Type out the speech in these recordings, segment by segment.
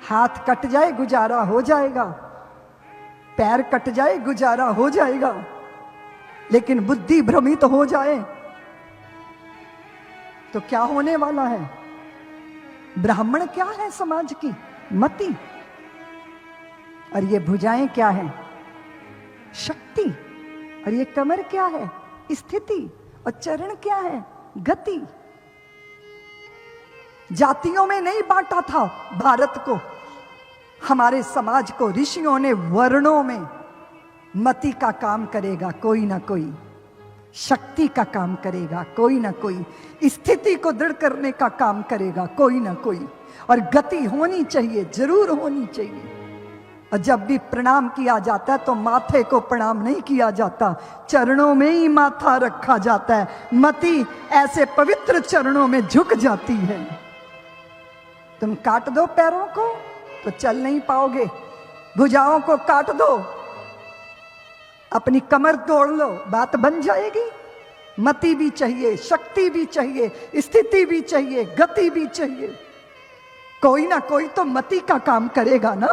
हाथ कट जाए गुजारा हो जाएगा, पैर कट जाए गुजारा हो जाएगा, लेकिन बुद्धि भ्रमित हो जाए तो क्या होने वाला है? ब्राह्मण क्या है समाज की? मति। और ये भुजाएं क्या है? शक्ति। और ये कमर क्या है? स्थिति। और चरण क्या है? गति। जातियों में नहीं बांटा था भारत को, हमारे समाज को ऋषियों ने वर्णों में। मति का काम करेगा कोई ना कोई, शक्ति का काम करेगा कोई ना कोई, स्थिति को दृढ़ करने का काम करेगा कोई ना कोई, और गति होनी चाहिए, जरूर होनी चाहिए। और जब भी प्रणाम किया जाता है तो माथे को प्रणाम नहीं किया जाता, चरणों में ही माथा रखा जाता है। मति ऐसे पवित्र चरणों में झुक जाती है। तुम काट दो पैरों को तो चल नहीं पाओगे, भुजाओं को काट दो, अपनी कमर तोड़ लो, बात बन जाएगी। मति भी चाहिए, शक्ति भी चाहिए, स्थिति भी चाहिए, गति भी चाहिए। कोई ना कोई तो मति का काम करेगा ना,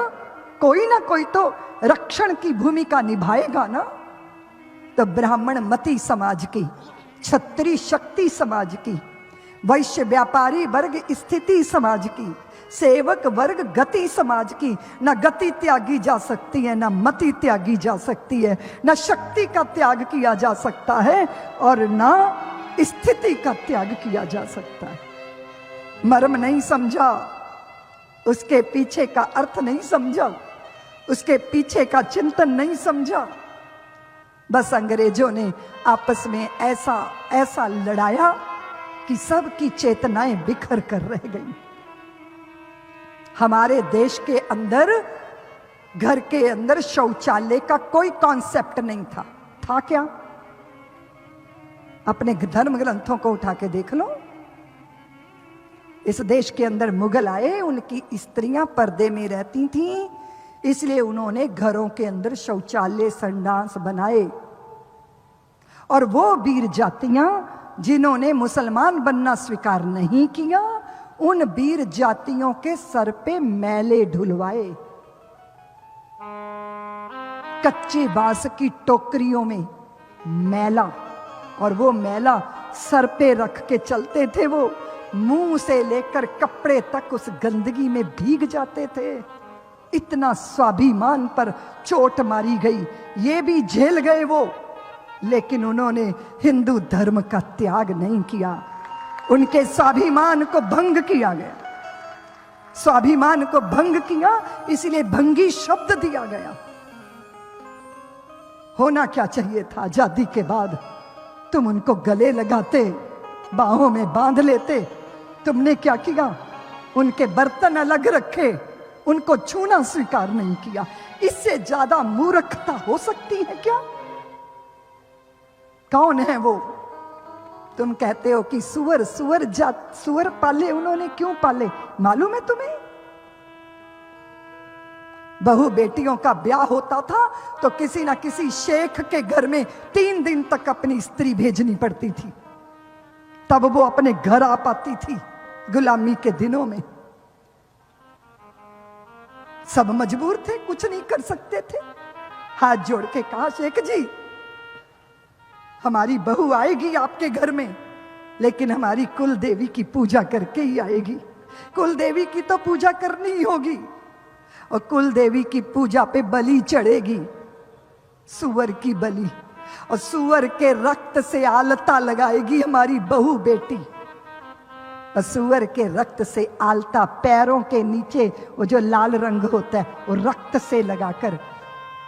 कोई ना कोई तो रक्षण की भूमिका निभाएगा ना। तो ब्राह्मण मति समाज की, क्षत्रिय शक्ति समाज की, वैश्य व्यापारी वर्ग स्थिति समाज की, सेवक वर्ग गति समाज की। न गति त्यागी जा सकती है, न मति त्यागी जा सकती है, न शक्ति का त्याग किया जा सकता है और न स्थिति का त्याग किया जा सकता है। मर्म नहीं समझा, उसके पीछे का अर्थ नहीं समझा, उसके पीछे का चिंतन नहीं समझा, बस अंग्रेजों ने आपस में ऐसा ऐसा लड़ाया कि सबकी चेतनाएं बिखर कर रह गई। हमारे देश के अंदर, घर के अंदर शौचालय का कोई कॉन्सेप्ट नहीं था। था क्या? अपने धर्म ग्रंथों को उठा के देख लो। इस देश के अंदर मुगल आए, उनकी स्त्रियां पर्दे में रहती थीं, इसलिए उन्होंने घरों के अंदर शौचालय संडास बनाए। और वो वीर जातियां जिन्होंने मुसलमान बनना स्वीकार नहीं किया, उन वीर जातियों के सर पे मैले ढुलवाए। कच्चे बांस की टोकरियों में मैला, और वो मैला सर पे रख के चलते थे। वो मुंह से लेकर कपड़े तक उस गंदगी में भीग जाते थे। इतना स्वाभिमान पर चोट मारी गई, ये भी झेल गए वो, लेकिन उन्होंने हिंदू धर्म का त्याग नहीं किया। उनके स्वाभिमान को भंग किया गया, स्वाभिमान को भंग किया, इसलिए भंगी शब्द दिया गया। होना क्या चाहिए था? आजादी के बाद तुम उनको गले लगाते, बाहों में बांध लेते। तुमने क्या किया? उनके बर्तन अलग रखे, उनको छूना स्वीकार नहीं किया। इससे ज्यादा मूर्खता हो सकती है क्या? कौन है वो? तुम कहते हो कि सुअर पाले उन्होंने। क्यों पाले मालूम है तुम्हें? बहू बेटियों का ब्याह होता था तो किसी ना किसी शेख के घर में 3 दिन तक अपनी स्त्री भेजनी पड़ती थी, तब वो अपने घर आ पाती थी। गुलामी के दिनों में सब मजबूर थे, कुछ नहीं कर सकते थे। हाथ जोड़ के कहा, शेख जी हमारी बहू आएगी आपके घर में, लेकिन हमारी कुल देवी की पूजा करके ही आएगी। कुल देवी की तो पूजा करनी ही होगी, और कुल देवी की पूजा पे बलि चढ़ेगी, सुअर की बलि, और सुअर के रक्त से आलता लगाएगी हमारी बहू बेटी। और सुअर के रक्त से आलता पैरों के नीचे वो जो लाल रंग होता है, वो रक्त से लगाकर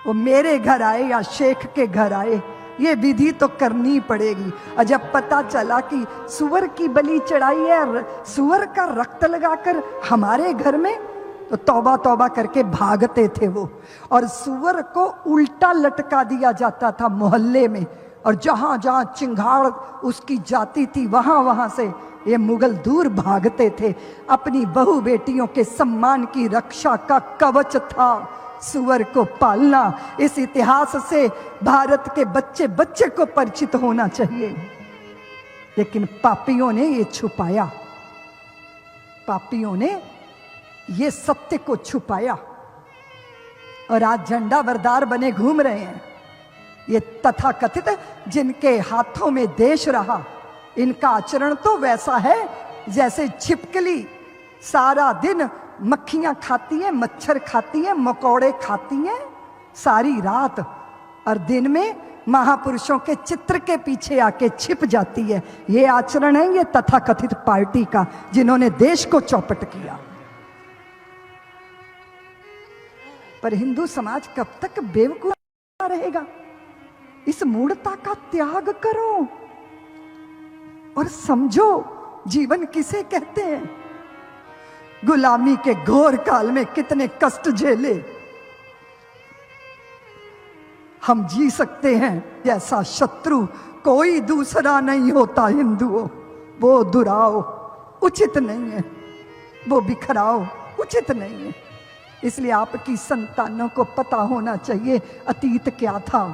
वो मेरे घर आए या शेख के घर आए, ये विधि तो करनी पड़ेगी। और जब पता चला कि सुअर की बलि चढ़ाई है, सुअर का रक्त लगाकर हमारे घर में, तो तौबा तौबा करके भागते थे वो। और सुअर को उल्टा लटका दिया जाता था मोहल्ले में, और जहां जहां चिंगाड़ उसकी जाती थी वहां वहां से ये मुगल दूर भागते थे। अपनी बहू बेटियों के सम्मान की रक्षा का कवच था सुअर को पालना। इस इतिहास से भारत के बच्चे बच्चे को परिचित होना चाहिए, लेकिन पापियों ने ये छुपाया। पापियों ने ये सत्य को छुपाया और आज झंडा बरदार बने घूम रहे हैं। ये तथाकथित जिनके हाथों में देश रहा, इनका आचरण तो वैसा है जैसे छिपकली सारा दिन मक्खियां खाती है, मच्छर खाती है, मकोड़े खाती हैं सारी रात, और दिन में महापुरुषों के चित्र के पीछे आके छिप जाती है। ये आचरण है ये तथाकथित पार्टी का, जिन्होंने देश को चौपट किया। पर हिंदू समाज कब तक बेवकूफ रहेगा? इस मूढ़ता का त्याग करो और समझो जीवन किसे कहते हैं। गुलामी के घोर काल में कितने कष्ट झेले हम जी सकते हैं, जैसा शत्रु कोई दूसरा नहीं होता हिंदुओं। वो दुराओ उचित नहीं है, वो बिखराओ उचित नहीं है। इसलिए आपकी संतानों को पता होना चाहिए अतीत क्या था।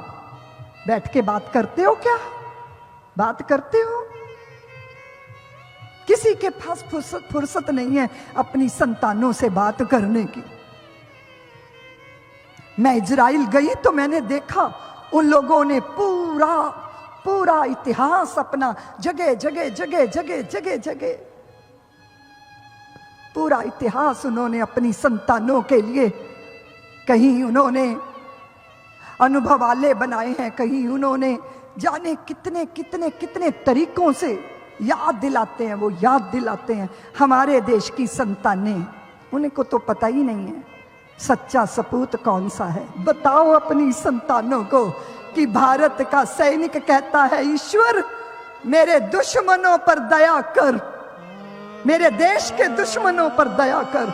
बैठ के बात करते हो क्या? बात करते हो? किसी के पास फुर्सत नहीं है अपनी संतानों से बात करने की। मैं इजराइल गई तो मैंने देखा उन लोगों ने पूरा इतिहास अपना जगह जगह पूरा इतिहास उन्होंने अपनी संतानों के लिए, कहीं उन्होंने अनुभव वाले बनाए हैं, कहीं उन्होंने जाने कितने कितने कितने तरीकों से याद दिलाते हैं। वो याद दिलाते हैं हमारे देश की संतानें, उनको तो पता ही नहीं है सच्चा सपूत कौन सा है। बताओ अपनी संतानों को कि भारत का सैनिक कहता है, ईश्वर मेरे दुश्मनों पर दया कर, मेरे देश के दुश्मनों पर दया कर,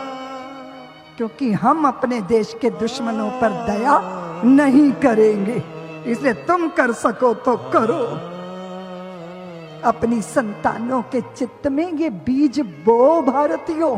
क्योंकि हम अपने देश के दुश्मनों पर दया नहीं करेंगे। इसलिए तुम कर सको तो करो। अपनी संतानों के चित्त में ये बीज बो भारतीयों।